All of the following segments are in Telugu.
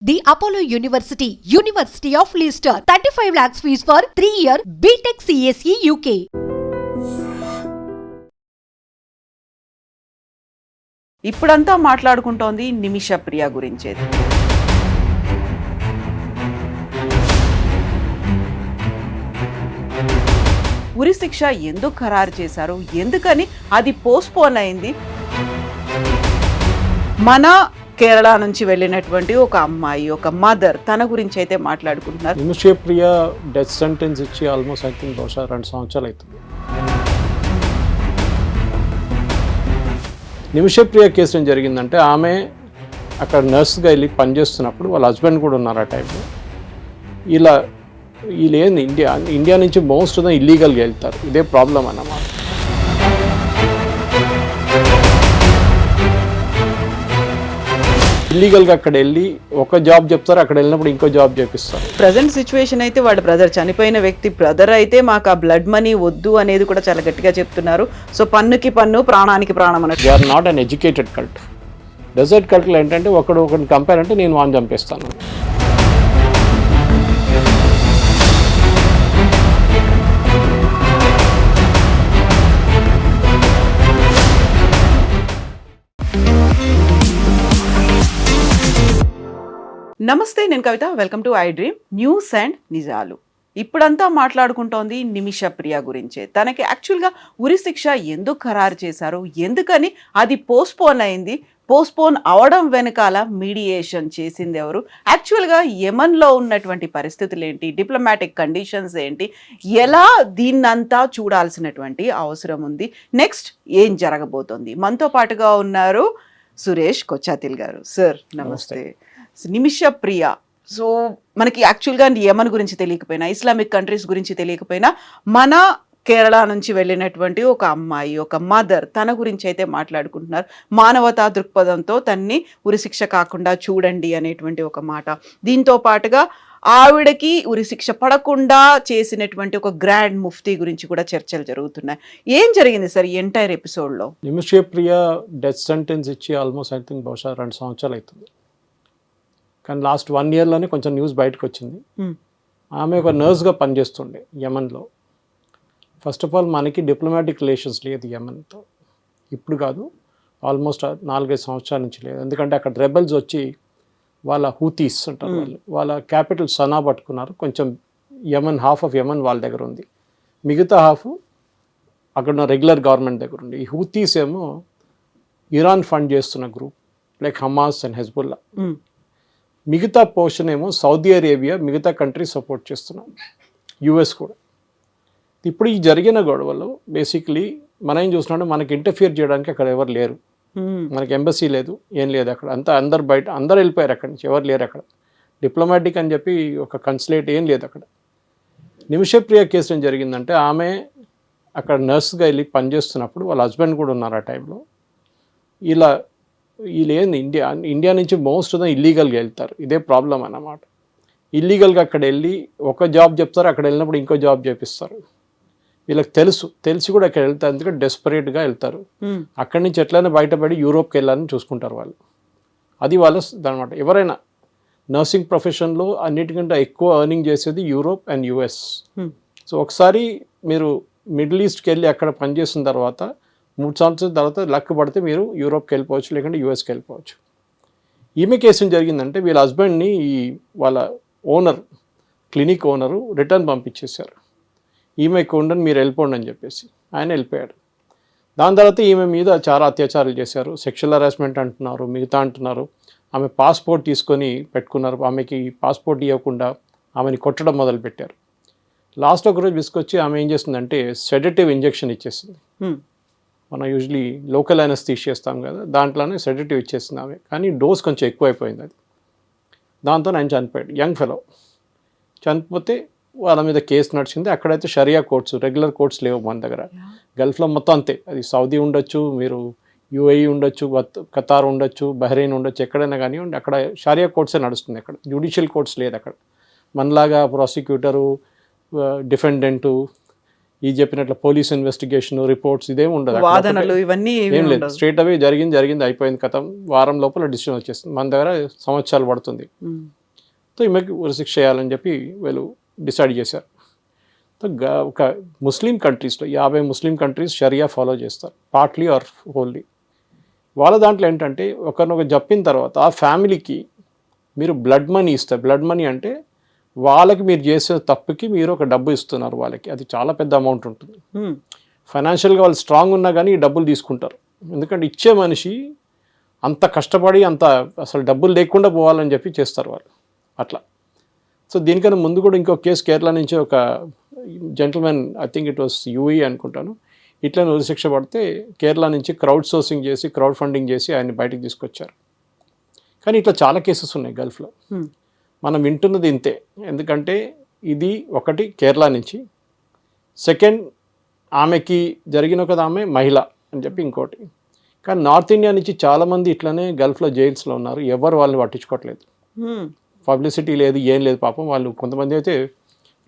The Apollo University, University of Leicester. 35 lakhs fees for 3-year BTech CSE UK. ఇప్పుడంతా మాట్లాడుకుంటోంది నిమిష ప్రియ గురించే. ఉరి శిక్ష ఎందుకు ఖరారు చేశారు, ఎందుకని అది పోస్ట్పోన్ అయింది? మన కేరళ నుంచి వెళ్ళినటువంటి ఒక అమ్మాయి, ఒక మదర్, తన గురించి అయితే మాట్లాడుకుంటున్నారు. నిమిష ప్రియ డెత్ సెంటెన్స్ ఇచ్చి ఆల్మోస్ట్ ఐ థింక్ బహుశా 2 సంవత్సరాలు అవుతుంది. నిమిష ప్రియ కేసు ఏం జరిగిందంటే, ఆమె అక్కడ నర్స్గా వెళ్ళి పనిచేస్తున్నప్పుడు వాళ్ళ హస్బెండ్ కూడా ఉన్నారు ఆ టైంలో. వీళ్ళు ఏంది ఇండియా నుంచి మోస్ట్ ఇల్లీగల్గా వెళ్తారు, ఇదే ప్రాబ్లం అన్నమాట. ఇల్లీగల్గా అక్కడ వెళ్ళి ఒక జాబ్ చెప్తారు, అక్కడ వెళ్ళినప్పుడు ఇంకో జాబ్ చేపిస్తారు. ప్రజెంట్ సిచ్యువేషన్ అయితే వాడు బ్రదర్, చనిపోయిన వ్యక్తి బ్రదర్ అయితే మాకు ఆ బ్లడ్ మనీ వద్దు అనేది కూడా చాలా గట్టిగా చెప్తున్నారు. సో పన్నుకి పన్ను, ప్రాణానికి ప్రాణం అన్నట్టు. They are not an educated cult. Desert కల్ట్లో ఏంటంటే ఒకరిని కంపేర్ అంటే నేను వాడిని చంపేస్తాను. నమస్తే, నేను Kavitha. Welcome to iDream news and నిజాలు. ఇప్పుడంతా మాట్లాడుకుంటోంది నిమిష ప్రియ గురించే. తనకి యాక్చువల్గా ఉరి శిక్ష ఎందుకు ఖరారు చేశారు, ఎందుకని అది పోస్ట్పోన్ అయింది, పోస్ట్పోన్ అవడం వెనకాల మీడియేషన్ చేసింది ఎవరు, యాక్చువల్గా యెమెన్లో ఉన్నటువంటి పరిస్థితులు ఏంటి, డిప్లొమాటిక్ కండిషన్స్ ఏంటి, ఎలా దీన్నంతా చూడాల్సినటువంటి అవసరం ఉంది, నెక్స్ట్ ఏం జరగబోతోంది. మనతో పాటుగా ఉన్నారు సురేష్ కొచ్చాతిల్ గారు. సార్ నమస్తే. నిమిష ప్రియ, సో మనకి యాక్చువల్గా యెమెన్ గురించి తెలియకపోయినా, ఇస్లామిక్ కంట్రీస్ గురించి తెలియకపోయినా, మన కేరళ నుంచి వెళ్ళినటువంటి ఒక అమ్మాయి, ఒక మదర్, తన గురించి అయితే మాట్లాడుకుంటున్నారు. మానవతా దృక్పథంతో తన్ని ఉరిశిక్ష కాకుండా చూడండి అనేటువంటి ఒక మాట. దీంతో పాటుగా ఆవిడకి ఉరిశిక్ష పడకుండా చేసినటువంటి ఒక గ్రాండ్ ముఫ్తీ గురించి కూడా చర్చలు జరుగుతున్నాయి. ఏం జరిగింది సార్ ఈ ఎంటైర్ ఎపిసోడ్లో? నిమిష ప్రియ డెత్ సెంటెన్స్ ఇచ్చి ఆల్మోస్ట్ ఐ థింక్ బహుశా 2 సంవత్సరాలు అవుతుంది. కానీ లాస్ట్ 1 ఇయర్లోనే కొంచెం న్యూస్ బయటకు వచ్చింది. ఆమె ఒక నర్స్గా పనిచేస్తుండే యెమెన్లో. ఫస్ట్ ఆఫ్ ఆల్ మనకి డిప్లొమాటిక్ రిలేషన్స్ లేదు యెమెన్తో, ఇప్పుడు కాదు, ఆల్మోస్ట్ 4-5 సంవత్సరాల నుంచి లేదు. ఎందుకంటే అక్కడ రెబెల్స్ వచ్చి వాళ్ళ హూతీస్ ఉంటారు, వాళ్ళ క్యాపిటల్ సనా పట్టుకున్నారు. కొంచెం యెమెన్, హాఫ్ ఆఫ్ యెమెన్ వాళ్ళ దగ్గర ఉంది, మిగతా హాఫ్ అక్కడ ఉన్న రెగ్యులర్ గవర్నమెంట్ దగ్గర ఉంది. ఈ హూతీస్ ఏమో ఇరాన్ ఫండ్ చేస్తున్న group, like Hamas and Hezbollah. మిగతా పోర్షన్ ఏమో సౌదీ అరేబియా, మిగతా కంట్రీ సపోర్ట్ చేస్తున్నాం, యుఎస్ కూడా. ఇప్పుడు ఈ జరిగిన గొడవలో బేసిక్లీ మనం ఏం చూస్తున్నాం, మనకి ఇంటర్ఫియర్ చేయడానికి అక్కడ ఎవరు లేరు. మనకి ఎంబసీ లేదు, ఏం లేదు అక్కడ. అందరు బయట, అందరు వెళ్ళిపోయారు అక్కడి నుంచి, ఎవరు లేరు అక్కడ. డిప్లొమాటిక్ అని చెప్పి ఒక కన్సులేట్ ఏం లేదు అక్కడ. నిమిష ప్రియ కేసు ఏం జరిగిందంటే, ఆమె అక్కడ నర్స్గా వెళ్ళి పనిచేస్తున్నప్పుడు వాళ్ళ హస్బెండ్ కూడా ఉన్నారు ఆ టైంలో. వీళ్ళు ఏంది ఇండియా నుంచి మోస్ట్ ఇల్లీగల్గా వెళ్తారు, ఇదే ప్రాబ్లం అన్నమాట. ఇల్లీగల్గా అక్కడ వెళ్ళి ఒక జాబ్ చెప్తారు, అక్కడ వెళ్ళినప్పుడు ఇంకో జాబ్ చేపిస్తారు. వీళ్ళకి తెలిసి కూడా అక్కడ వెళ్తారు, ఎందుకంటే డెస్పరేట్గా వెళ్తారు. అక్కడి నుంచి ఎట్లయినా బయటపడి యూరోప్కి వెళ్ళాలని చూసుకుంటారు వాళ్ళు. అది వాళ్ళ అనమాట. ఎవరైనా నర్సింగ్ ప్రొఫెషన్లో అన్నిటికంటే ఎక్కువ ఎర్నింగ్ చేసేది యూరోప్ అండ్ యుఎస్. సో ఒకసారి మీరు మిడిల్ ఈస్ట్కి వెళ్ళి అక్కడ పనిచేసిన తర్వాత 3 సంవత్సరాల తర్వాత లక్ పడితే మీరు యూరోప్కి వెళ్ళిపోవచ్చు, లేకుంటే యూఎస్కి వెళ్ళిపోవచ్చు. ఈమె కేసు ఏం జరిగిందంటే, వీళ్ళ హస్బెండ్ని వాళ్ళ ఓనర్, క్లినిక్ ఓనరు రిటర్న్ పంపించేశారు. ఈమె ఇక్కడ ఉండని మీరు వెళ్ళిపోండి అని చెప్పేసి. ఆయన వెళ్ళిపోయాడు. దాని తర్వాత ఈమె మీద చాలా అత్యాచారాలు చేశారు, సెక్షువల్ హరాస్మెంట్ అంటున్నారు, మిగతా అంటున్నారు. ఆమె పాస్పోర్ట్ తీసుకొని పెట్టుకున్నారు, ఆమెకి పాస్పోర్ట్ ఇవ్వకుండా ఆమెని కొట్టడం మొదలుపెట్టారు. లాస్ట్ ఒకరోజు విసుకొచ్చి ఆమె ఏం చేస్తుందంటే సెడేటివ్ ఇంజెక్షన్ ఇచ్చేసింది. మనం యూజువలీ లోకల్ అనస్థీషియా చేస్తాం కదా, దాంట్లోనే సెడేటివ్ ఇచ్చేసింది ఆమె. కానీ డోస్ కొంచెం ఎక్కువైపోయింది అది. దాంతో ఆయన చనిపోయాడు, యంగ్ ఫెలో. చనిపోతే వాళ్ళ మీద కేసు నడిచింది. అక్కడైతే షరియా కోర్ట్స్, రెగ్యులర్ కోర్ట్స్ లేవు మన దగ్గర. గల్ఫ్లో మొత్తం అంతే. అది సౌదీ ఉండొచ్చు, మీరు యుఏఈ ఉండొచ్చు, ఖతార్ ఉండొచ్చు, బహ్రెయిన్ ఉండొచ్చు, ఎక్కడైనా కానివ్వండి, అక్కడ షరియా కోర్ట్సే నడుస్తుంది. అక్కడ జ్యుడిషియల్ కోర్ట్స్ లేదు అక్కడ. మనలాగా ప్రాసిక్యూటరు, డిఫెండెంటు, ఈ చెప్పినట్లు పోలీస్ ఇన్వెస్టిగేషన్ రిపోర్ట్స్ ఇదేమి ఉండదు, వాదనలు ఇవన్నీ ఏం లేదు. స్ట్రేట్ అవే జరిగింది అయిపోయింది, కథం. వారం లోపల డిసిషన్ వచ్చేస్తుంది. మన దగ్గర సంవత్సరాలు పడుతుంది. సో ఈమెకి ఉరిశిక్ష చేయాలని చెప్పి వీళ్ళు డిసైడ్ చేశారు. సో ఒక ముస్లిం కంట్రీస్లో 50 ముస్లిం కంట్రీస్ షరియా ఫాలో చేస్తారు, పార్ట్లీ ఆర్ హోల్లీ. వాళ్ళ దాంట్లో ఏంటంటే ఒకరినొక చెప్పిన తర్వాత ఆ ఫ్యామిలీకి మీరు బ్లడ్ మనీ ఇస్తారు. బ్లడ్ మనీ అంటే వాళ్ళకి మీరు చేసే తప్పుకి మీరు ఒక డబ్బు ఇస్తున్నారు వాళ్ళకి. అది చాలా పెద్ద అమౌంట్ ఉంటుంది. ఫైనాన్షియల్గా వాళ్ళు స్ట్రాంగ్ ఉన్నా కానీ ఈ డబ్బులు తీసుకుంటారు. ఎందుకంటే ఇచ్చే మనిషి అంత కష్టపడి అంత అసలు డబ్బులు లేకుండా పోవాలని చెప్పి చేస్తారు వాళ్ళు అట్లా. సో దీనికన్నా ముందు కూడా ఇంకో కేసు కేరళ నుంచి ఒక gentlemen, I think it was UAE అనుకుంటాను, ఇట్లనే ఉరిశిక్ష పడితే కేరళ నుంచి క్రౌడ్ సోర్సింగ్ చేసి క్రౌడ్ ఫండింగ్ చేసి ఆయన్ని బయటకు తీసుకొచ్చారు. కానీ ఇట్లా చాలా కేసెస్ ఉన్నాయి గల్ఫ్లో. మనం వింటున్నది ఇంతే. ఎందుకంటే ఇది ఒకటి కేరళ నుంచి, సెకండ్ ఆమెకి జరిగిన ఒక ఆమె మహిళ అని చెప్పి ఇంకోటి. కానీ నార్త్ ఇండియా నుంచి చాలామంది ఇట్లనే గల్ఫ్లో జైల్స్లో ఉన్నారు. ఎవరు వాళ్ళని పట్టించుకోవట్లేదు. పబ్లిసిటీ లేదు, ఏం లేదు. పాపం వాళ్ళు కొంతమంది అయితే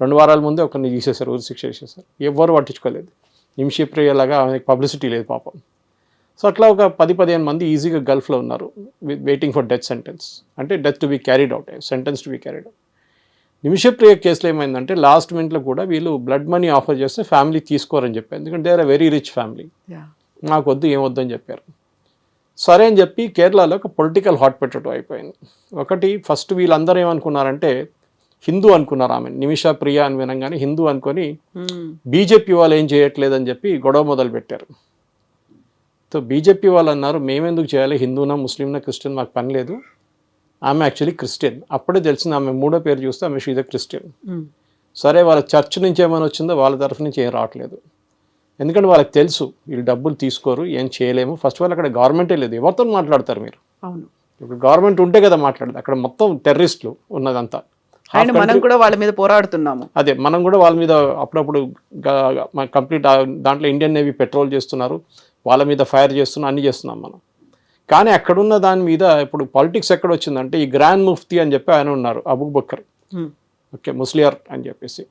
2 వారాల ముందే ఒకరిని తీసేశారు, ఉరిశిక్ష చేసేసారు. ఎవరు పట్టించుకోలేదు. నిమిషప్రియలాగా ఆమెకి పబ్లిసిటీ లేదు పాపం. సో అట్లా ఒక 10-15 మంది ఈజీగా గల్ఫ్లో ఉన్నారు వెయిటింగ్ ఫర్ డెత్ సెంటెన్స్, అంటే death to be carried out, sentence to be carried out. Nimisha Priya కేసులో ఏమైందంటే లాస్ట్ మినిట్లో కూడా వీళ్ళు బ్లడ్ మనీ ఆఫర్ చేస్తే ఫ్యామిలీ తీసుకోరని చెప్పారు. ఎందుకంటే they are very rich family, మాకు వద్దు ఏమొద్దు అని చెప్పారు. సరే అని చెప్పి కేరళలో ఒక పొలిటికల్ హాట్ పొటాటో అయిపోయింది. ఒకటి ఫస్ట్ వీళ్ళందరూ ఏమనుకున్నారంటే హిందూ అనుకున్నారు ఆమె, నిమిషా ప్రియ అని వినంగానే హిందూ అనుకొని బీజేపీ వాళ్ళు ఏం చేయట్లేదని చెప్పి గొడవ మొదలు పెట్టారు. సో బీజేపీ వాళ్ళు అన్నారు మేమెందుకు చేయాలి, హిందూనా ముస్లింనా క్రిస్టియన్ మాకు పని లేదు. ఆమె యాక్చువల్లీ క్రిస్టియన్. అప్పుడే తెలిసింది ఆమె 3వ పేరు చూస్తే ఆమె షీజ్ క్రిస్టియన్. సరే వాళ్ళ చర్చ్ నుంచి ఏమైనా వచ్చిందో వాళ్ళ తరఫు నుంచి ఏం రావట్లేదు. ఎందుకంటే వాళ్ళకి తెలుసు వీళ్ళు డబ్బులు తీసుకోరు, ఏం చేయలేము. ఫస్ట్ ఆఫ్ ఆల్ అక్కడ గవర్నమెంటే లేదు, ఎవరితో మాట్లాడతారు మీరు? అవును, ఇప్పుడు గవర్నమెంట్ ఉంటే కదా మాట్లాడదు. అక్కడ మొత్తం టెర్రరిస్టులు ఉన్నదంతా. మనం కూడా వాళ్ళ మీద పోరాడుతున్నాము. అదే మనం కూడా వాళ్ళ మీద అప్పుడప్పుడు కంప్లీట్ దాంట్లో ఇండియన్ నేవీ పెట్రోల్ చేస్తున్నారు, వాళ్ళ మీద ఫైర్ చేస్తున్నాం, అన్ని చేస్తున్నాం మనం. కానీ అక్కడున్న దాని మీద ఇప్పుడు పాలిటిక్స్ ఎక్కడ వచ్చిందంటే ఈ గ్రాండ్ ముఫ్తీ అని చెప్పి ఆయన ఉన్నారు, అబూబకర్, ఓకే ముస్లియార్ అని చెప్పేసి,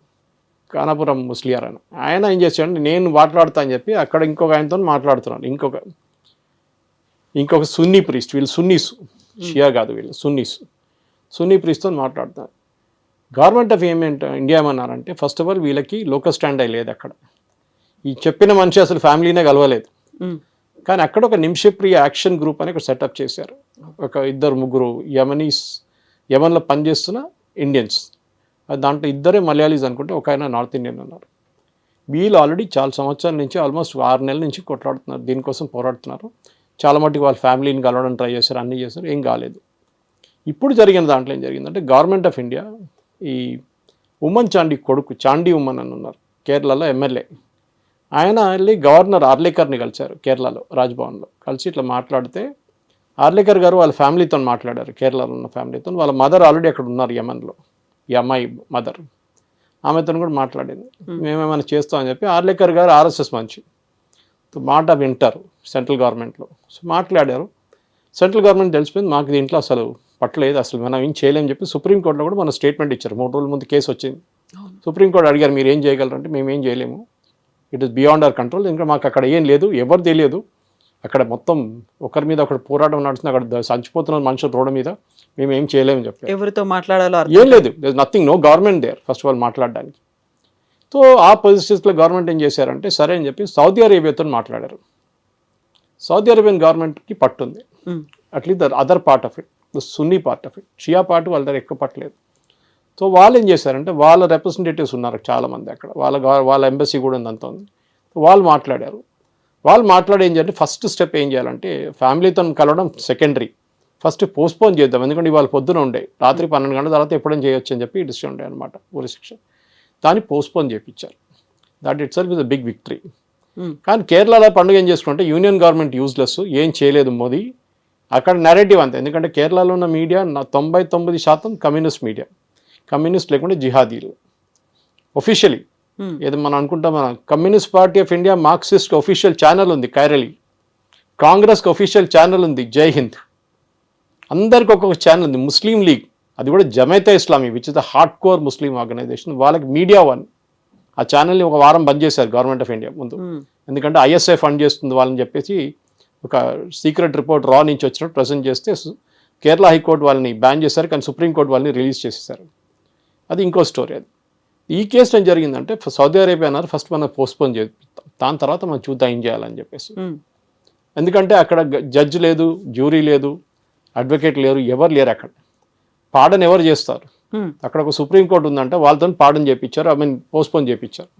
కానాపురం ముస్లియార్ అని. ఆయన ఏం చేశాడు, నేను మాట్లాడతా అని చెప్పి అక్కడ ఇంకొక ఆయనతో మాట్లాడుతున్నాను. ఇంకొక సున్నీ ప్రీస్ట్, వీళ్ళు సున్నీస్, షియా కాదు వీళ్ళు సున్నీ ప్రీస్ట్తో మాట్లాడుతున్నారు. గవర్నమెంట్ ఆఫ్ ఇండియా ఏమన్నారంటే ఫస్ట్ ఆఫ్ ఆల్ వీళ్ళకి లోకల్ స్టాండ్ అయ్యి లేదు అక్కడ. ఈ చెప్పిన మనిషి అసలు ఫ్యామిలీనే కలవలేదు. కానీ అక్కడ ఒక నిమిషప్రియ యాక్షన్ గ్రూప్ అని ఒక సెటప్ చేశారు. ఒక 2-3 యమన్లో పనిచేస్తున్న ఇండియన్స్, దాంట్లో 2 మలయాళీస్ అనుకుంటే ఒక ఆయన నార్త్ ఇండియన్ ఉన్నారు. వీళ్ళు ఆల్రెడీ చాలా సంవత్సరాల నుంచి ఆల్మోస్ట్ 6 నెలల నుంచి కొట్లాడుతున్నారు, దీనికోసం పోరాడుతున్నారు. చాలా మటుకు వాళ్ళ ఫ్యామిలీని కలవడం ట్రై చేశారు, అన్నీ చేశారు, ఏం కాలేదు. ఇప్పుడు జరిగిన దాంట్లో ఏం జరిగిందంటే గవర్నమెంట్ ఆఫ్ ఇండియా ఈ ఉమ్మన్ చాండీ కొడుకు చాండీ ఉమ్మన్ అని ఉన్నారు, కేరళలో ఎమ్మెల్యే. ఆయన వెళ్ళి గవర్నర్ ఆర్లేకర్ని కలిశారు కేరళలో రాజ్భవన్లో. కలిసి ఇట్లా మాట్లాడితే ఆర్లేకర్ గారు వాళ్ళ ఫ్యామిలీతో మాట్లాడారు, కేరళలో ఉన్న ఫ్యామిలీతో. వాళ్ళ మదర్ ఆల్రెడీ అక్కడ ఉన్నారు యమన్లో, ఈ అమ్మాయి మదర్, ఆమెతో కూడా మాట్లాడింది. మేమేమైనా చేస్తామని చెప్పి. ఆర్లేకర్ గారు ఆర్ఎస్ఎస్ మంచి మాట వింటారు సెంట్రల్ గవర్నమెంట్లో. సో మాట్లాడారు. సెంట్రల్ గవర్నమెంట్ తెలిసిపోయింది మాకు దీంట్లో అసలు పట్టలేదు, అసలు మనం ఏం చేయలేమని చెప్పి సుప్రీంకోర్టులో కూడా మన స్టేట్మెంట్ ఇచ్చారు. 3 రోజుల ముందు కేసు వచ్చింది. సుప్రీంకోర్టు అడిగారు మీరు ఏం చేయగలరు అంటే మేము ఏం చేయలేము, it is beyond our control. ఇంకా మాకు అక్కడ ఏం లేదు, ఎవరు తెలియదు, అక్కడ మొత్తం ఒకరి మీద ఒకటి పోరాటం నడుస్తుంది, అక్కడ చచ్చిపోతున్న మనుషులు రోడ్డు మీద, మేము ఏం చేయలేమని చెప్పారు. ఎవరితో మాట్లాడాలో ఏం లేదు, nothing, no government there first of all మాట్లాడడానికి. సో ఆ పొజిషన్స్లో గవర్నమెంట్ ఏం చేశారంటే సరే అని చెప్పి సౌదీ అరేబియాతో మాట్లాడారు. సౌదీ అరేబియన్ గవర్నమెంట్కి పట్టుంది, at least the other part of it, the Sunni part of it, Shia part వాళ్ళ దగ్గర ఎక్కువ పట్టలేదు. సో వాళ్ళు ఏం చేశారంటే వాళ్ళ రిప్రజెంటేటివ్స్ ఉన్నారు చాలామంది అక్కడ, వాళ్ళ ఎంబసీ కూడా ఉందంతా ఉంది. వాళ్ళు మాట్లాడారు. వాళ్ళు మాట్లాడి ఏం చేయాలంటే ఫస్ట్ స్టెప్ ఏం చేయాలంటే ఫ్యామిలీతో కలవడం సెకండరీ, ఫస్ట్ పోస్ట్పోన్ చేద్దాం. ఎందుకంటే ఇవాళ పొద్దున ఉండే రాత్రి 12 గంటల తర్వాత ఎప్పుడైనా చేయొచ్చు అని చెప్పి డిసిషన్ ఉండే అనమాట ఉరిశిక్ష. దాన్ని పోస్ట్పోన్ చేయించారు. That itself is a big victory. కానీ కేరళలో పండుగ ఏం చేసుకుంటే యూనియన్ గవర్నమెంట్ యూజ్లెస్, ఏం చేయలేదు మోదీ. అక్కడ నెరేటివ్ అంతే, ఎందుకంటే కేరళలో ఉన్న మీడియా 99% కమ్యూనిస్ట్ మీడియా, కమ్యూనిస్ట్ లేకుంటే జిహాదీలు. ఒఫిషియలీ ఏదో మనం అనుకుంటాం, మన communist party of India Marxist official channel ఉంది కైరళి, కాంగ్రెస్కి ఒఫీషియల్ ఛానల్ ఉంది జై హింద్, అందరికి ఒక్కొక్క ఛానల్ ఉంది. ముస్లిం లీగ్, అది కూడా Jamaat e Islami which is the hard core Muslim organization, వాళ్ళకి మీడియా వన్. ఆ ఛానల్ని 1 వారం బంద్ చేశారు గవర్నమెంట్ ఆఫ్ ఇండియా ముందు, ఎందుకంటే ఐఎస్ఐ ఫండ్ చేస్తుంది వాళ్ళని చెప్పేసి ఒక సీక్రెట్ రిపోర్ట్ రా నుంచి వచ్చినట్టు ప్రజెంట్ చేస్తే కేరళ హైకోర్టు వాళ్ళని బ్యాన్ చేశారు, కానీ సుప్రీంకోర్టు వాళ్ళని రిలీజ్ చేసేసారు. అది ఇంకో స్టోరీ. అది ఈ కేసు ఏం జరిగిందంటే సౌదీ అరేబియా అన్నారు ఫస్ట్ మనం పోస్ట్పోన్ చేపిస్తాం, దాని తర్వాత మనం చూద్దాం ఏం చేయాలని చెప్పేసి. ఎందుకంటే అక్కడ జడ్జి లేదు, జ్యూరీ లేదు, అడ్వకేట్ లేరు, ఎవరు లేరు అక్కడ. పాడన్ ఎవరు చేస్తారు? అక్కడ ఒక సుప్రీంకోర్టు ఉందంటే వాళ్ళతో పాడన్ చేయించారు, పోస్ట్పోన్ చేయించారు.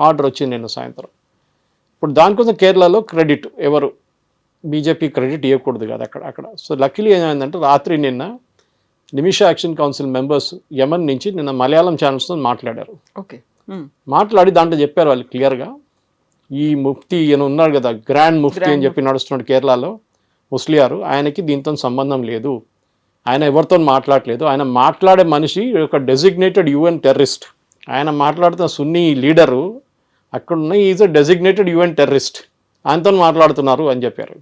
ఆర్డర్ వచ్చింది నిన్న సాయంత్రం. ఇప్పుడు దానికోసం కేరళలో క్రెడిట్ ఎవరు బీజేపీ క్రెడిట్ ఇవ్వకూడదు కదా అక్కడ. సో లక్కీలీ ఏమైందంటే రాత్రి నిన్న నిమిష యాక్షన్ కౌన్సిల్ మెంబర్స్ యమన్ నుంచి నిన్న మలయాళం ఛానల్స్తో మాట్లాడారు. ఓకే, మాట్లాడి దాంట్లో చెప్పారు వాళ్ళు క్లియర్గా, ఈ ముఫ్తీ ఈయన ఉన్నాడు కదా గ్రాండ్ ముఫ్తీ అని చెప్పి నడుస్తున్నాడు కేరళలో ముస్లియారు, ఆయనకి దీంతో సంబంధం లేదు, ఆయన ఎవరితో మాట్లాడలేదు, ఆయన మాట్లాడే మనిషి ఒక డెసిగ్నేటెడ్ యుఎన్ టెర్రరిస్ట్, ఆయన మాట్లాడుతున్న సున్నీ లీడరు అక్కడున్న is a designated UN terrorist, ఆయనతో మాట్లాడుతున్నారు అని చెప్పారు.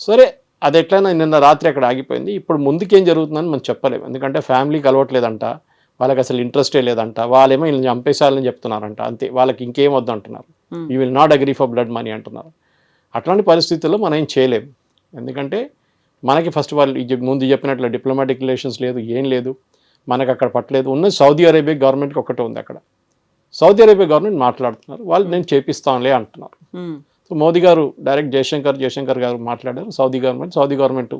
సరే అది ఎట్లయినా నిన్న రాత్రి అక్కడ ఆగిపోయింది. ఇప్పుడు ముందుకేం జరుగుతుందని మనం చెప్పలేము, ఎందుకంటే ఫ్యామిలీకి అలవట్లేదంట, వాళ్ళకి అసలు ఇంట్రెస్టే లేదంట, వాళ్ళేమో వీళ్ళని చంపేసాలని చెప్తున్నారంట, అంతే, వాళ్ళకి ఇంకేం వద్దు అంటున్నారు, you will not agree for blood money అంటున్నారు. అట్లాంటి పరిస్థితుల్లో మనం ఏం చేయలేము, ఎందుకంటే మనకి ఫస్ట్ వాళ్ళు ముందు చెప్పినట్లు డిప్లొమాటిక్ రిలేషన్స్ లేదు, ఏం లేదు, మనకు అక్కడ పట్టలేదు. ఉన్నది సౌదీ అరేబియా గవర్నమెంట్కి ఒకటే ఉంది అక్కడ. సౌదీ అరేబియా గవర్నమెంట్ మాట్లాడుతున్నారు, వాళ్ళు నేను చేపిస్తానులే అంటున్నారు. సో మోదీ గారు డైరెక్ట్ జయశంకర్ గారు మాట్లాడారు, సౌదీ గవర్నమెంట్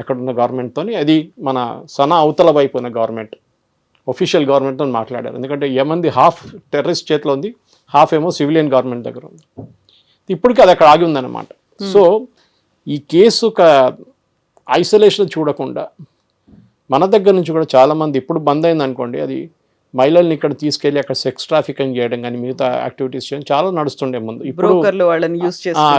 అక్కడ ఉన్న గవర్నమెంట్తో, అది మన సనా అవతల వైపు ఉన్న గవర్నమెంట్ ఒఫీషియల్ గవర్నమెంట్తో మాట్లాడారు. ఎందుకంటే యమన్ది హాఫ్ టెర్రరిస్ట్ చేతిలో ఉంది, హాఫ్ ఏమో సివిలియన్ గవర్నమెంట్ దగ్గర ఉంది. ఇప్పటికీ అది అక్కడ ఆగి ఉందన్నమాట. సో ఈ కేసు ఒక ఐసోలేషన్ చూడకుండా మన దగ్గర నుంచి కూడా చాలామంది ఇప్పుడు బంద్ అయింది అనుకోండి, అది మహిళల్ని ఇక్కడ తీసుకెళ్ళి అక్కడ సెక్స్ ట్రాఫికింగ్ చేయడం కానీ మిగతా యాక్టివిటీస్ చేయడం చాలా నడుస్తుండే ముందు. ఇప్పుడు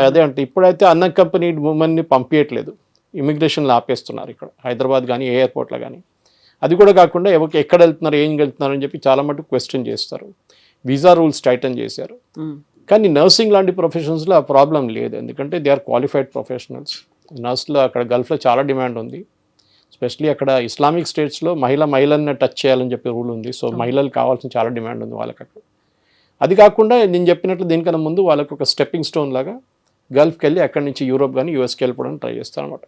అదే అంటే ఇప్పుడైతే అన్అకంపెనీడ్ ఉమెన్ని పంపించట్లేదు, ఇమిగ్రేషన్లో ఆపేస్తున్నారు ఇక్కడ హైదరాబాద్ కానీ ఎయిర్పోర్ట్లో కానీ. అది కూడా కాకుండా ఎక్కడ వెళ్తున్నారు ఏం వెళ్తున్నారు అని చెప్పి చాలా మటుకు క్వశ్చన్ చేస్తారు. వీసా రూల్స్ టైటన్ చేశారు. కానీ నర్సింగ్ లాంటి ప్రొఫెషన్స్లో ఆ ప్రాబ్లం లేదు, ఎందుకంటే దే ఆర్ క్వాలిఫైడ్ ప్రొఫెషనల్స్. నర్స్లో అక్కడ గల్ఫ్లో చాలా డిమాండ్ ఉంది, ఎస్పెషలీ అక్కడ ఇస్లామిక్ స్టేట్స్లో మహిళల్ని టచ్ చేయాలని చెప్పి రూల్ ఉంది. సో మహిళలు కావాల్సిన చాలా డిమాండ్ ఉంది వాళ్ళకి అక్కడ. అది కాకుండా నేను చెప్పినట్లు దీనికన్నా ముందు వాళ్ళకి ఒక స్టెప్పింగ్ స్టోన్ లాగా గల్ఫ్కి వెళ్ళి అక్కడి నుంచి యూరోప్ కానీ యూఎస్కి వెళ్ళిపోవడానికి ట్రై చేస్తారు అనమాట.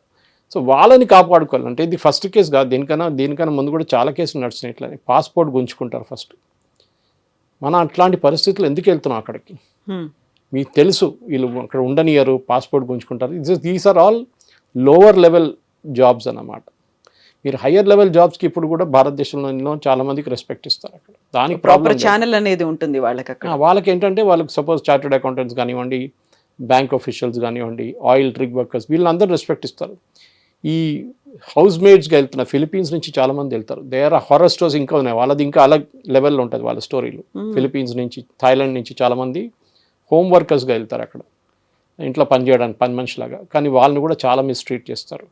సో వాళ్ళని కాపాడుకోవాలి అంటే ఇది ఫస్ట్ కేసు కాదు, దీనికన్నా ముందు కూడా చాలా కేసులు నడుస్తున్నాయి. ఇట్లా పాస్పోర్ట్ గుంజుకుంటారు ఫస్ట్. మనం అట్లాంటి పరిస్థితులు ఎందుకు వెళ్తున్నాం అక్కడికి? మీకు తెలుసు వీళ్ళు అక్కడ ఉండనియరు, పాస్పోర్ట్ గుంజుకుంటారు. These are all lower level jobs అన్నమాట. మీరు హయ్యర్ లెవెల్ జాబ్స్కి ఇప్పుడు కూడా భారతదేశంలో చాలా మందికి రెస్పెక్ట్ ఇస్తారు అక్కడ. దానికి ప్రాపర్ ఛానల్ అనేది ఉంటుంది వాళ్ళకి అక్కడ. వాళ్ళకి ఏంటంటే వాళ్ళకి సపోజ్ చార్టెడ్ అకౌంటెంట్స్ కానివ్వండి, బ్యాంక్ ఆఫీషియల్స్ కానివ్వండి, ఆయిల్ రిగ్ వర్కర్స్, వీళ్ళందరూ రెస్పెక్ట్ ఇస్తారు. ఈ హౌస్ మేడ్స్గా వెళ్తున్న ఫిలిపీన్స్ నుంచి చాలా మంది వెళ్తారు. దే ఆర్ హారర్ స్టోరీస్ ఇంకా ఉన్నాయి, వాళ్ళది ఇంకా అలగ్ లెవెల్లో ఉంటుంది వాళ్ళ స్టోరీలు. ఫిలిపీన్స్ నుంచి, థాయిలాండ్ నుంచి చాలా మంది హోమ్ వర్కర్స్గా వెళ్తారు అక్కడ, ఇంట్లో పనిచేయడానికి పని మనిషిలాగా. కానీ వాళ్ళని కూడా చాలా మిస్ట్రీట్ చేస్తారు.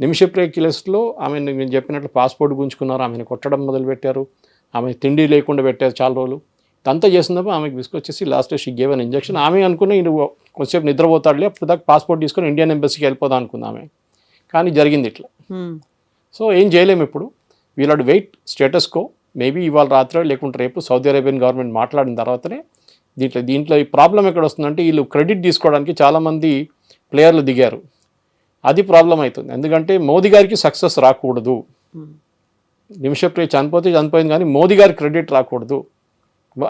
నిమిషప్రియ కేసులో ఆమె నేను చెప్పినట్లు పాస్పోర్ట్ గుంజుకున్నారు, ఆమెను కొట్టడం మొదలుపెట్టారు, ఆమె తిండి లేకుండా పెట్టారు చాలా రోజులు. ఇదంతా చేసినప్పుడు ఆమెకు విసుకొచ్చేసి last she gave an injection. ఆమె అనుకున్న ఈయన కొంచెంసేపు నిద్రపోతాడులే, అప్పుడు దాకా పాస్పోర్ట్ తీసుకొని ఇండియన్ ఎంబసీకి వెళ్ళిపోదాం అనుకుంది ఆమె. కానీ జరిగింది ఇట్లా. సో ఏం చేయలేము ఇప్పుడు, వీళ్ళ వెయిట్ స్టేటస్ కో. మేబీ ఇవాళ రాత్రి లేకుంటే రేపు సౌదీ అరేబియన్ గవర్నమెంట్ మాట్లాడిన తర్వాతనే దీంట్లో ఈ ప్రాబ్లం ఎక్కడ వస్తుందంటే వీళ్ళు క్రెడిట్ తీసుకోవడానికి చాలామంది ప్లేయర్లు దిగారు. అది ప్రాబ్లం అవుతుంది, ఎందుకంటే మోదీ గారికి సక్సెస్ రాకూడదు. నిమిషప్రియ చనిపోయింది కానీ మోదీ గారికి క్రెడిట్ రాకూడదు.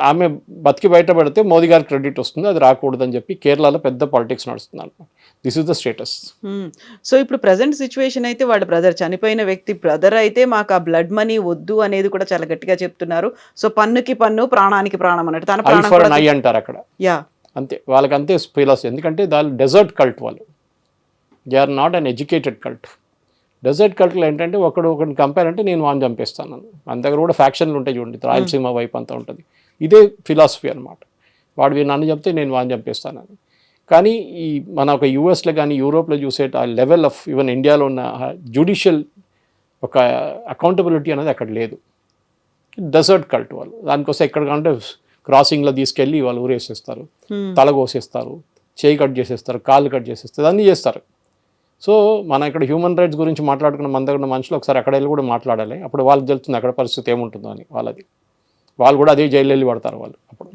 ఆమె బతికి బయటపడితే మోదీ గారికి క్రెడిట్ వస్తుంది, అది రాకూడదు అని చెప్పి కేరళలో పెద్ద పాలిటిక్స్ నడుస్తుంది. This is the status. So ఇప్పుడు ప్రజెంట్ సిచ్యువేషన్ అయితే వాళ్ళ బ్రదర్, చనిపోయిన వ్యక్తి బ్రదర్ అయితే మాకు ఆ బ్లడ్ మనీ వద్దు అనేది కూడా చాలా గట్టిగా చెప్తున్నారు. సో పన్నుకి పన్ను, ప్రాణానికి ప్రాణం అన్నట్టు తన ప్రాణం అంటారు అక్కడ. యా అంతే, వాళ్ళకి అంతే ఫిలాసఫీ. ఎందుకంటే వాళ్ళు డెజర్ట్ కల్ట్, వాళ్ళు they are not an educated cult. Desert కల్ట్లో ఏంటంటే ఒకరిని కంపేర్ అంటే నేను వాడిని చంపేస్తాను. మన దగ్గర కూడా ఫ్యాక్షన్లు ఉంటాయి చూడండి, రాయలసీమ వైపు అంతా ఉంటుంది. ఇదే ఫిలాసఫీ అనమాట. వాడు నన్ను చెప్తే నేను వాడిని చంపేస్తానని. కానీ ఈ మన ఒక యూఎస్లో కానీ యూరోప్లో చూసే ఆ లెవెల్ ఆఫ్ ఈవెన్ ఇండియాలో ఉన్న జ్యుడిషియల్ ఒక అకౌంటబిలిటీ అనేది అక్కడ లేదు. డెజర్ట్ కల్ట్ వాళ్ళు. దానికోసం ఎక్కడికంటే క్రాసింగ్లో తీసుకెళ్ళి వాళ్ళు ఊరేసేస్తారు, తల కోసేస్తారు, చేయి కట్ చేసేస్తారు, కాళ్ళు కట్ చేసేస్తారు, అన్నీ చేస్తారు. సో మన ఇక్కడ హ్యూమన్ రైట్స్ గురించి మాట్లాడుకున్న మన దగ్గర ఉన్న మనుషులు ఒకసారి అక్కడ వెళ్ళి కూడా మాట్లాడాలి. అప్పుడు వాళ్ళకి తెలుస్తుంది అక్కడ పరిస్థితి ఏముంటుందో అని. వాళ్ళు కూడా అదే జైలు వెళ్ళి పడతారు వాళ్ళు అప్పుడు.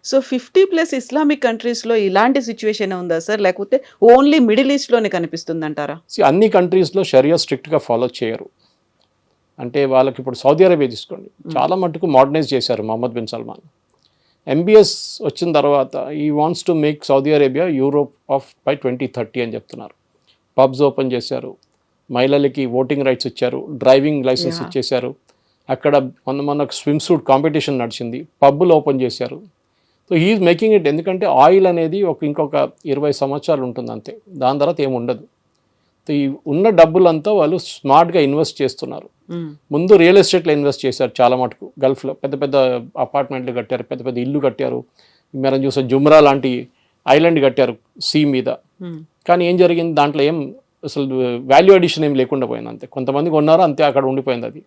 సో 50+ ఇస్లామిక్ కంట్రీస్లో ఇలాంటి సిచ్యువేషన్ ఉందా సార్, లేకపోతే ఓన్లీ మిడిల్ ఈస్ట్లోనే కనిపిస్తుంది అంటారా? అన్ని కంట్రీస్లో షరియా స్ట్రిక్ట్గా ఫాలో చేయరు. అంటే వాళ్ళకి ఇప్పుడు సౌదీ అరేబియా తీసుకోండి, చాలా మటుకు మోడర్నైజ్ చేశారు మొహమ్మద్ బిన్ సల్మాన్. MBS వచ్చిన తర్వాత ఈ wants to make Saudi Arabia Europe of by 2030 అని చెప్తున్నారు. పబ్స్ ఓపెన్ చేశారు, మహిళలకి ఓటింగ్ రైట్స్ ఇచ్చారు, డ్రైవింగ్ లైసెన్స్ ఇచ్చేశారు. అక్కడ మొన్న స్విమ్ సూట్ కాంపిటీషన్ నడిచింది, పబ్బులు ఓపెన్ చేశారు. So he's making it. ఎందుకంటే ఆయిల్ అనేది ఇంకొక 20 సంవత్సరాలు ఉంటుంది అంతే, దాని తర్వాత ఏముండదు. సో ఈ ఉన్న డబ్బులంతా వాళ్ళు స్మార్ట్గా ఇన్వెస్ట్ చేస్తున్నారు. ముందు రియల్ ఎస్టేట్లో ఇన్వెస్ట్ చేశారు చాలా మటుకు. గల్ఫ్లో పెద్ద పెద్ద అపార్ట్మెంట్లు కట్టారు, పెద్ద పెద్ద ఇల్లు కట్టారు. మనం చూసే జుమ్రా లాంటి ఐలాండ్ కట్టారు సీ మీద. కానీ ఏం జరిగింది, దాంట్లో ఏం అసలు వాల్యూ అడిషన్ ఏం లేకుండా పోయింది అంతే. కొంతమంది కొన్నారు అంతే, అక్కడ ఉండిపోయింది అది.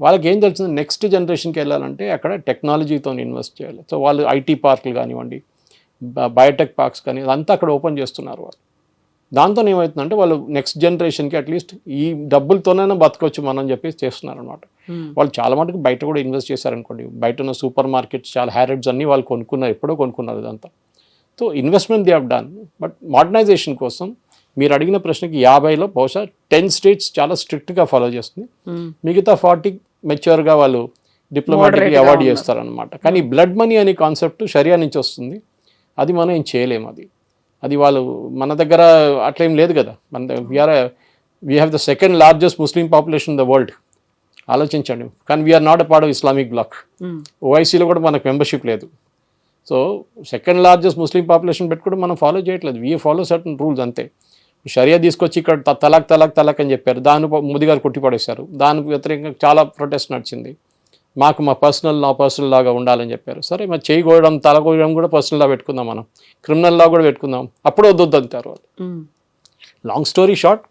వాళ్ళకి ఏం తెలిసింది, నెక్స్ట్ జనరేషన్కి వెళ్ళాలంటే అక్కడ టెక్నాలజీతో ఇన్వెస్ట్ చేయాలి. సో వాళ్ళు ఐటీ పార్కులు కానివ్వండి, బయోటెక్ పార్క్స్ కానీ అదంతా అక్కడ ఓపెన్ చేస్తున్నారు వాళ్ళు. దాంతో ఏమవుతుందంటే వాళ్ళు నెక్స్ట్ జనరేషన్కి అట్లీస్ట్ ఈ డబ్బులతోనైనా బతకొచ్చు మనం చెప్పేసి చేస్తున్నారు అనమాట. వాళ్ళు చాలా మటుకు బయట కూడా ఇన్వెస్ట్ చేశారనుకోండి. బయట ఉన్న సూపర్ మార్కెట్స్ చాలా హ్యారెడ్స్ అన్నీ వాళ్ళు కొనుక్కున్నారు, ఎప్పుడో కొనుక్కున్నారు ఇదంతా. So investment they have done. But modernisation కోసం మీరు అడిగిన ప్రశ్నకి 50లో బహుశా 10 స్టేట్స్ చాలా స్ట్రిక్ట్గా ఫాలో చేస్తుంది. మిగతా 40 మెచ్యూర్గా వాళ్ళు డిప్లొమాటిక్ అవాయిడ్ చేస్తారనమాట. కానీ బ్లడ్ మనీ అనే కాన్సెప్ట్ షరియా నుంచి వస్తుంది, అది మనం ఏం చేయలేము. అది వాళ్ళు మన దగ్గర అట్లా ఏం లేదు కదా. We have the second largest Muslim population in the world, ఆలోచించండి. కానీ we are not a part of Islamic bloc. ఓఐసీలో కూడా మనకు మెంబర్షిప్ లేదు. So second largest Muslim population పెట్టుకుంటే మనం ఫాలో చేయట్లేదు. వీ ఫాలో సర్టన్ రూల్స్ అంతే. షరియా తీసుకొచ్చి ఇక్కడ తలాక్ అని చెప్పారు, దాన్ని మోదీ గారు కొట్టిపడేశారు. దానికి వ్యతిరేకంగా చాలా ప్రొటెస్ట్ నడిచింది. మా పర్సనల్ లాగా ఉండాలని చెప్పారు. సరే మరి చేయకూడడం, తలకోయడం కూడా పర్సనల్ లా పెట్టుకుందాం, మనం క్రిమినల్ లా కూడా పెట్టుకుందాం, అప్పుడు వద్దు అంటారు వాళ్ళు. లాంగ్ స్టోరీ షార్ట్,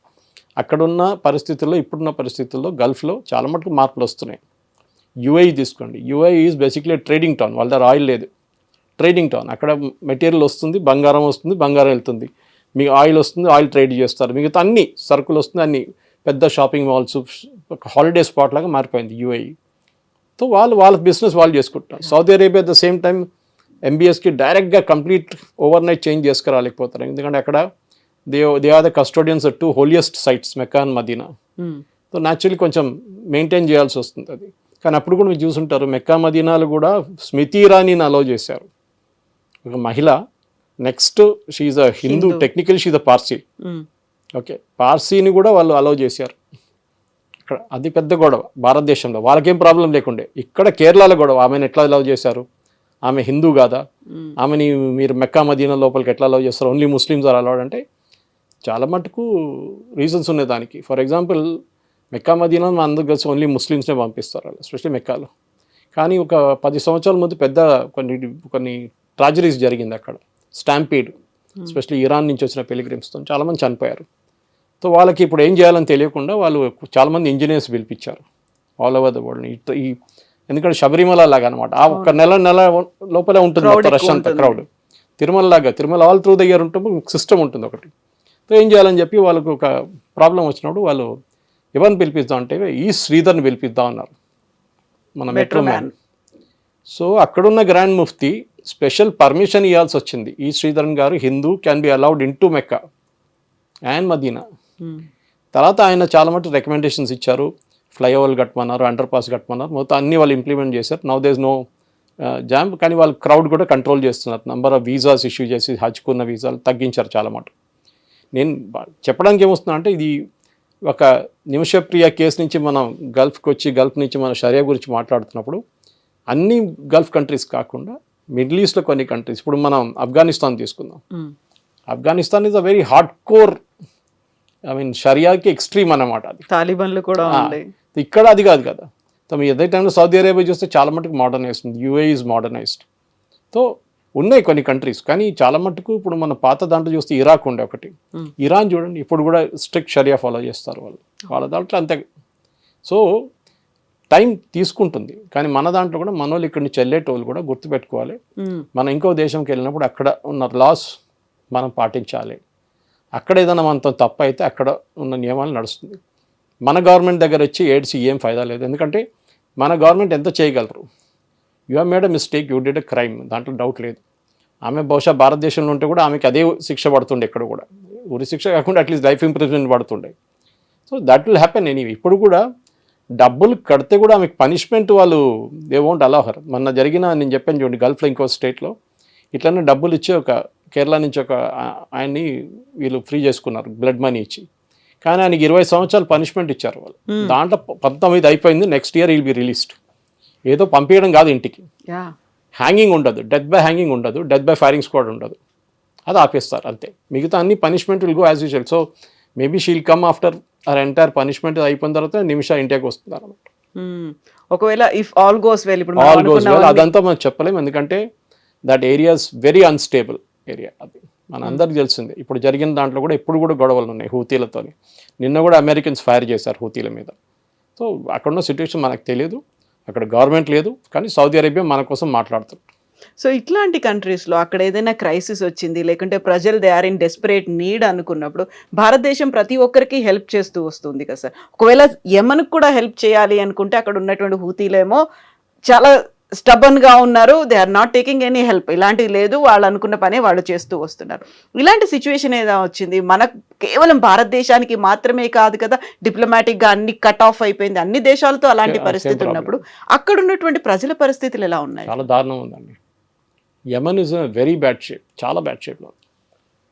అక్కడున్న పరిస్థితుల్లో ఇప్పుడున్న పరిస్థితుల్లో గల్ఫ్లో చాలా మటుకు మార్పులు వస్తున్నాయి. UAE తీసుకోండి, UAE is basically trading town. వాళ్ళ దగ్గర ఆయిల్ లేదు, ట్రేడింగ్ టౌన్. అక్కడ మెటీరియల్ వస్తుంది, బంగారం వస్తుంది, బంగారం వెళ్తుంది, మీకు ఆయిల్ వస్తుంది, ఆయిల్ ట్రేడ్ చేస్తారు, మిగతా అన్ని సరుకులు వస్తుంది, అన్ని పెద్ద షాపింగ్ మాల్స్, హాలిడే స్పాట్ లాగా మారిపోయింది UAE. సో వాళ్ళ బిజినెస్ వాళ్ళు చేసుకుంటున్నారు. Saudi Arabia at the same time MBSకి డైరెక్ట్గా కంప్లీట్ ఓవర్ నైట్ చేంజ్ చేసుకురాలేకపోతారు. ఎందుకంటే అక్కడ they are the custodians of 2 holiest sites, Mecca and Medina. So naturally కొంచెం మెయింటైన్ చేయాల్సి వస్తుంది అది. కానీ అప్పుడు కూడా మీరు చూసుంటారు, మెక్కా మదీనాలు కూడా స్మృతి ఇరానీని అలౌ చేశారు, ఒక మహిళ. Next she's a Hindu, technical she's a Parsi. Okay, పార్సీని కూడా వాళ్ళు అలౌ చేశారు. ఇక్కడ అది పెద్ద గొడవ భారతదేశంలో, వాళ్ళకేం ప్రాబ్లం లేకుండే. ఇక్కడ కేరళలో గొడవ, ఆమెను ఎట్లా అలౌ చేశారు, ఆమె హిందూ కాదా, ఆమెని మీరు మెక్కా మదీనా లోపలికి ఎట్లా అలౌ చేస్తారు, ఓన్లీ ముస్లిమ్స్ ఆర్ అలౌడ్ అంటే చాలా మటుకు రీజన్స్ ఉన్నాయి దానికి. ఫర్ ఎగ్జాంపుల్ మెక్కా మదీనా మన అందరూ కలిసి ఓన్లీ ముస్లిమ్స్నే పంపిస్తారు వాళ్ళు, ఎస్పెషల్లీ మెక్కాలో. కానీ ఒక 10 సంవత్సరాల ముందు పెద్ద కొన్ని ట్రాజడీస్ జరిగింది అక్కడ, స్టాంపీడ్, ఎస్పెషల్లీ ఇరాన్ నుంచి వచ్చిన పిలిగ్రిమ్స్తో చాలామంది చనిపోయారు. సో వాళ్ళకి ఇప్పుడు ఏం చేయాలని తెలియకుండా వాళ్ళు చాలామంది ఇంజనీర్స్ పిలిపించారు ఆల్ ఓవర్ ద వరల్డ్. ఎందుకంటే శబరిమల లాగా అనమాట, ఆ ఒక్క నెల లోపలే ఉంటుంది రష్ అంతా, క్రౌడ్. తిరుమల లాగా, Tirumala all through the year ఉంటుంది, సిస్టమ్ ఉంటుంది ఒకటి. సో ఏం చేయాలని చెప్పి వాళ్ళకు ఒక ప్రాబ్లం వచ్చినప్పుడు వాళ్ళు ఎవరిని పిలిపిద్దాం అంటే ఈ శ్రీధర్ని పిలిపిద్దాం అన్నారు, మన మెట్రో మ్యాన్. సో అక్కడున్న గ్రాండ్ ముఫ్తీ స్పెషల్ పర్మిషన్ ఇవ్వాల్సి వచ్చింది, ఈ Sreedharan garu Hindu can be allowed into Mecca and Medina. తర్వాత ఆయన చాలా మటు రికమెండేషన్స్ ఇచ్చారు, ఫ్లైఓవర్లు కట్టమన్నారు, అండర్ పాస్ కట్టమన్నారు, మొత్తం అన్ని వాళ్ళు ఇంప్లిమెంట్ చేశారు. Now there is no jam. కానీ వాళ్ళు క్రౌడ్ కూడా కంట్రోల్ చేస్తున్నారు, నెంబర్ ఆఫ్ వీసాస్ ఇష్యూ చేసి హజ్కున్న వీసాలు తగ్గించారు చాలా మటు. నేను చెప్పడానికి ఏమొస్తున్నా అంటే, ఇది ఒక నిమిషప్రియ కేసు నుంచి మనం గల్ఫ్కి వచ్చి గల్ఫ్ నుంచి మనం షరియా గురించి మాట్లాడుతున్నప్పుడు అన్ని గల్ఫ్ కంట్రీస్ కాకుండా మిడిల్ ఈస్ట్లో కొన్ని కంట్రీస్, ఇప్పుడు మనం ఆఫ్ఘనిస్తాన్ తీసుకుందాం. Afghanistan is a very hard core, I mean షరియాకి ఎక్స్ట్రీమ్ అన్నమాట. అది తాలిబాన్లు కూడా ఇక్కడ అది కాదు కదా. సో మీ అదే టైంలో సౌదీ అరేబియా చూస్తే చాలా మటుకు మోడర్నైజ్డ్ ఉంది, UAE ఈజ్ మోడర్నైజ్డ్. సో ఉన్నాయి కొన్ని కంట్రీస్, కానీ చాలా మటుకు ఇప్పుడు మన పాత దాంట్లో చూస్తే ఇరాక్ ఉండే ఒకటి, ఇరాన్ చూడండి ఇప్పుడు కూడా స్ట్రిక్ట్ షరియా ఫాలో చేస్తారు వాళ్ళ దాంట్లో అంతే. సో టైం తీసుకుంటుంది, కానీ మన దాంట్లో కూడా మన వాళ్ళు ఇక్కడి నుంచి వెళ్ళేటోళ్ళు కూడా గుర్తుపెట్టుకోవాలి, మనం ఇంకో దేశంకి వెళ్ళినప్పుడు అక్కడ ఉన్న లాస్ మనం పాటించాలి. అక్కడ ఏదైనా మనతో తప్పు అయితే అక్కడ ఉన్న నియమాలు నడుస్తుంది. మన గవర్నమెంట్ దగ్గర వచ్చి ఏడ్చి ఏం ఫైదా లేదు, ఎందుకంటే మన గవర్నమెంట్ ఎంత చేయగలరు. You have made a mistake, you did a crime, దాంట్లో డౌట్ లేదు. ఆమె బహుశా భారతదేశంలో ఉంటే కూడా ఆమెకి అదే శిక్ష పడుతుండే ఎక్కడ కూడా, ఉరి శిక్ష కాకుండా అట్లీస్ట్ లైఫ్ ఇంప్రిజన్మెంట్ పడుతుండే. So that will happen anyway. ఇప్పుడు కూడా డబ్బులు కడితే కూడా ఆమెకు పనిష్మెంట్ వాళ్ళు దే వోంట్ అలౌ హర్. మొన్న జరిగిన నేను చెప్పాను చూడండి, గల్ఫ్లో ఇంకో స్టేట్లో ఇట్లనే డబ్బులు ఇచ్చి ఒక కేరళ నుంచి ఒక ఆయన్ని వీళ్ళు ఫ్రీ చేసుకున్నారు బ్లడ్ మనీ ఇచ్చి, కానీ ఆయనకి 20 సంవత్సరాలు పనిష్మెంట్ ఇచ్చారు వాళ్ళు. దాంట్లో 19 అయిపోయింది, next year will be released. ఏదో పంపించడం కాదు ఇంటికి, హ్యాంగింగ్ ఉండదు, డెత్ బై హ్యాంగింగ్ ఉండదు, డెత్ బై ఫైరింగ్ స్క్వాడ్ ఉండదు, అది ఆపేస్తారు అంతే. మిగతా అన్ని punishment will go as usual. So maybe she'll come after our entire punishment అయిపోయిన తర్వాత నిమిష ఇండియాకి వస్తున్నారు అన్నమాట. ఒకవేళ ఇఫ్ ఆల్ గోస్ వెల్, ఇప్పుడు ఆల్ గోస్ వెల్ అదంతా మనం చెప్పలేము, ఎందుకంటే that area's very unstable area. అది మన అందరికి తెలిసిందే. ఇప్పుడు జరిగిన దాంట్లో కూడా ఇప్పుడు కూడా గొడవలు ఉన్నాయి హూతీలతో. నిన్న కూడా అమెరికన్స్ ఫైర్ చేశారు హూతీల మీద. సో అక్కడున్న సిచ్యువేషన్ మనకు తెలియదు, అక్కడ గవర్నమెంట్ లేదు, కానీ సౌదీ అరేబియా మన కోసం మాట్లాడుతుంది. సో ఇట్లాంటి కంట్రీస్లో అక్కడ ఏదైనా క్రైసిస్ వచ్చింది, లేకుంటే ప్రజలు they are in desperate need అనుకున్నప్పుడు భారతదేశం ప్రతి ఒక్కరికి హెల్ప్ చేస్తూ వస్తుంది కదా సార్. ఒకవేళ యెమెన్కి కూడా హెల్ప్ చేయాలి అనుకుంటే అక్కడ ఉన్నటువంటి హూతీలేమో చాలా స్టబన్గా ఉన్నారు, they are not taking any help, ఇలాంటివి లేదు, వాళ్ళు అనుకున్న పనే వాళ్ళు చేస్తూ వస్తున్నారు. ఇలాంటి సిచ్యువేషన్ ఏదో వచ్చింది మనకు, కేవలం భారతదేశానికి మాత్రమే కాదు కదా, డిప్లొమాటిక్గా అన్ని కట్ ఆఫ్ అయిపోయింది, అన్ని దేశాలతో అలాంటి పరిస్థితి ఉన్నప్పుడు అక్కడ ఉన్నటువంటి ప్రజల పరిస్థితులు ఎలా ఉన్నాయి? చాలా దారుణం ఉందండి. Yemen is very bad shape, చాలా బ్యాడ్ షేప్లో.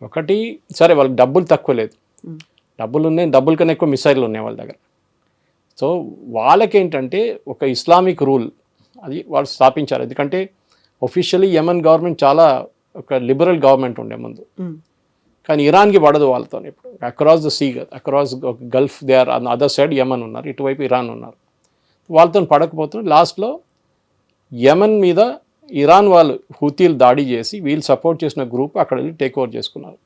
ఒకటి సరే వాళ్ళకి డబ్బులు తక్కువ లేదు, డబ్బులు ఉన్నాయి, డబ్బుల కన్నా ఎక్కువ మిసైళ్ళు ఉన్నాయి వాళ్ళ దగ్గర. సో వాళ్ళకేంటంటే ఒక ఇస్లామిక్ రూల్ అది వాళ్ళు స్థాపించారు. ఎందుకంటే ఒఫిషియలీ యెమెన్ గవర్నమెంట్ చాలా ఒక లిబరల్ గవర్నమెంట్ ఉండే ముందు, కానీ ఇరాన్కి పడదు వాళ్ళతో. ఇప్పుడు across the sea, across gulf they are on other side Yemen ఉన్నారు, ఇటువైపు ఇరాన్ ఉన్నారు. వాళ్ళతో పడకపోతే లాస్ట్లో యెమెన్ మీద ఇరాన్ వాళ్ళు హూతీలు దాడి చేసి వీళ్ళు సపోర్ట్ చేసిన గ్రూప్ అక్కడ వెళ్ళి టేక్ ఓవర్ చేసుకున్నారు.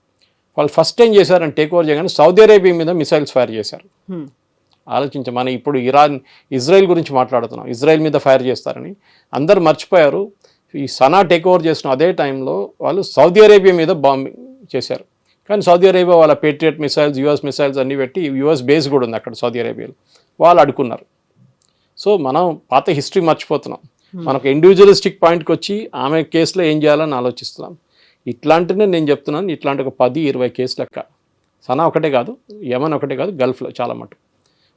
వాళ్ళు ఫస్ట్ టైం చేశారని టేక్ ఓవర్ చేయగానే సౌదీ అరేబియా మీద మిసైల్స్ ఫైర్ చేశారు. ఆలోచించ, మనం ఇప్పుడు ఇజ్రాయెల్ గురించి మాట్లాడుతున్నాం, ఇజ్రాయెల్ మీద ఫైర్ చేస్తారని అందరు మర్చిపోయారు. ఈ సనా టేక్ ఓవర్ చేసిన అదే టైంలో వాళ్ళు సౌదీ అరేబియా మీద బాంబింగ్ చేశారు. కానీ సౌదీ అరేబియా వాళ్ళ పేట్రియట్ మిసైల్స్, యుఎస్ మిసైల్స్ అన్నీ పెట్టి, యుఎస్ బేస్ కూడా ఉంది అక్కడ సౌదీ అరేబియాలో, వాళ్ళు అడుకున్నారు. సో మనం పాత హిస్టరీ మర్చిపోతున్నాం. మనకు ఇండివిజువలిస్టిక్ పాయింట్కి వచ్చి ఆమె కేసులో ఏం చేయాలని ఆలోచిస్తున్నాం. ఇట్లాంటినే నేను చెప్తున్నాను, ఇట్లాంటి ఒక 10-20 కేసులు లెక్క. సనా ఒకటే కాదు, యెమెన్ ఒకటే కాదు, గల్ఫ్లో చాలా మటుకు.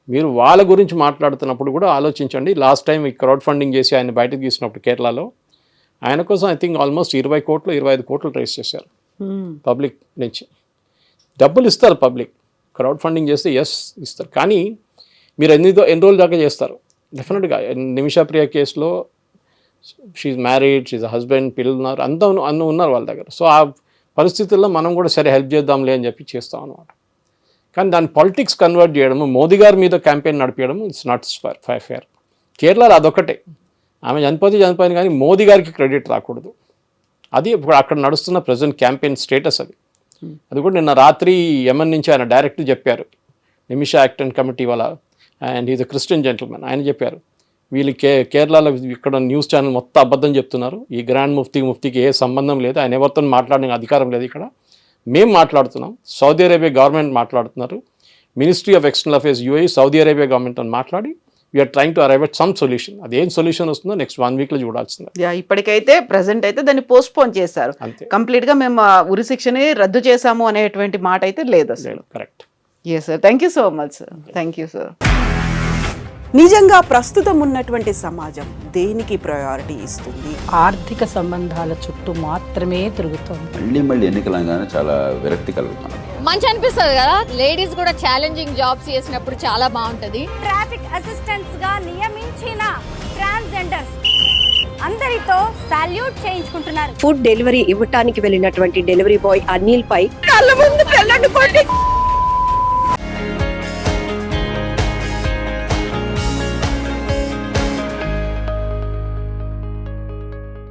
మీరు వాళ్ళ గురించి మాట్లాడుతున్నప్పుడు కూడా ఆలోచించండి. లాస్ట్ టైం ఈ క్రౌడ్ ఫండింగ్ చేసి ఆయన బయటకు తీసినప్పుడు కేరళలో ఆయన కోసం ఐ థింక్ ఆల్మోస్ట్ 20 కోట్లు 25 కోట్లు రైజ్ చేశారు పబ్లిక్ నుంచి. డబ్బులు ఇస్తారు పబ్లిక్, క్రౌడ్ ఫండింగ్ చేస్తే ఎస్ ఇస్తారు, కానీ మీరు ఎన్ని రోజుల దాకా చేస్తారు? డెఫినెట్గా నిమిషా ప్రియ కేసులో షీఈ్ మ్యారీడ్, షీఈ్ హస్బెండ్, పిల్లలు ఉన్నారు, అన్నీ ఉన్నారు వాళ్ళ దగ్గర. సో ఆ పరిస్థితుల్లో మనం కూడా సరే హెల్ప్ చేద్దాంలే అని చెప్పి చేస్తాం అన్నమాట. కానీ దాన్ని పాలిటిక్స్ కన్వర్ట్ చేయడము, మోదీ గారి మీద క్యాంపెయిన్ నడిపించడం ఇట్స్ నాట్ ఫేర్. కేరళలో అదొకటే, ఆమె చనిపోయింది, కానీ మోదీ గారికి క్రెడిట్ రాకూడదు. అది ఇప్పుడు అక్కడ నడుస్తున్న ప్రజెంట్ క్యాంపెయిన్ స్టేటస్ అది. అది కూడా నిన్న రాత్రి యెమెన్ నుంచి ఆయన డైరెక్ట్ చెప్పారు, నిమిషా యాక్ట్ అండ్ కమిటీ వాళ్ళ, and is a Christian gentlemen, ఆయన చెప్పారు వీళ్ళు కేరళలో ఇక్కడ న్యూస్ ఛానల్ మొత్తం అబద్ధం చెప్తున్నారు, ఈ గ్రాండ్ ముఫ్తీకి ఏ సంబంధం లేదు, ఆయన ఎవరితో మాట్లాడే అధికారం లేదు, ఇక్కడ మేము మాట్లాడుతున్నాం, సౌదీ అరేబియా గవర్నమెంట్ మాట్లాడుతున్నారు, ministry of external affairs UAE Saudi Arabia government అని మాట్లాడి we're trying to arrive at some solution. అదేం సొల్యూషన్ వస్తుందో నెక్స్ట్ 1 వీక్లో చూడాల్సిందే. ఇప్పటికైతే ప్రెసెంట్ అయితే దాన్ని పోస్ట్ పోన్ చేశారు, కంప్లీట్ గా మేము ఉరి శిక్షని రద్దు చేశాము అనేటువంటి మాట అయితే లేదు అసలు. Correct. Yes sir, thank you so much sir. Thank you sir. నిజంగా ప్రస్తుతం ఉన్నటువంటి సమాజం దేనికి ప్రయారిటీ ఇస్తుంది? ఆర్థిక సంబంధాల చుట్టూ మాత్రమే తిరుగుతోంది. మళ్ళీ ఎన్నికలంగానే చాలా విరక్తి కలుగుతున్నాం. మంచి అనిపిస్తుంది కదా, లేడీస్ కూడా ఛాలెంజింగ్ జాబ్స్ చేసినప్పుడు చాలా బాగుంటది. ట్రాఫిక్ అసిస్టెంట్స్ గా నియమించిన ట్రాన్స్జెండర్స్ అందరితో సాల్యూట్ చేయించుకుంటున్నారు. ఫుడ్ డెలివరీ ఇవ్వటానికి వెళ్ళినటువంటి డెలివరీ బాయ్ అనిల్ పై కళ్ళ ముందు